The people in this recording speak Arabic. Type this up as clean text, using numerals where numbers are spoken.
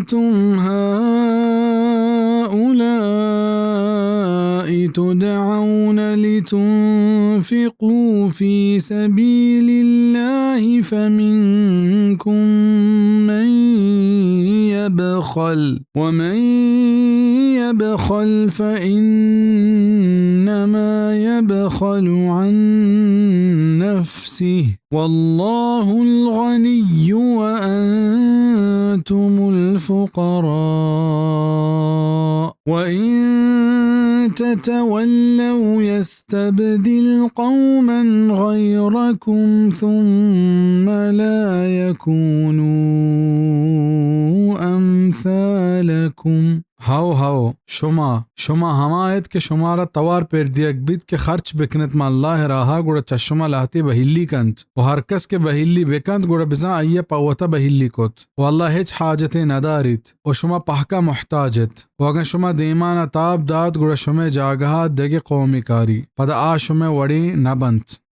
أنتم هؤلاء تدعون لتنفقوا في سبيل الله فمنكم من يبخل ومن يبخل فإنما يبخل عن نفسه والله الغني وأنتم الفقراء وإن تتولوا يستبدل قوما غيركم ثم لا يكونوا أمثالكم. هاو شما هما آیت که شما را توار پر دیگ بید که خرچ بکنت ما الله راها گوڑا چشما لاتی بهیلی کند و هر کس که بهیلی بکند گوڑا بزن ایه پاوتا بهیلی کت و الله هیچ حاجت ندارید و شما پحکا محتاجت و اگر شما دیمان تاب داد گوڑا شما جاگها دگ قومی کاری پدا شما وڑی نبند.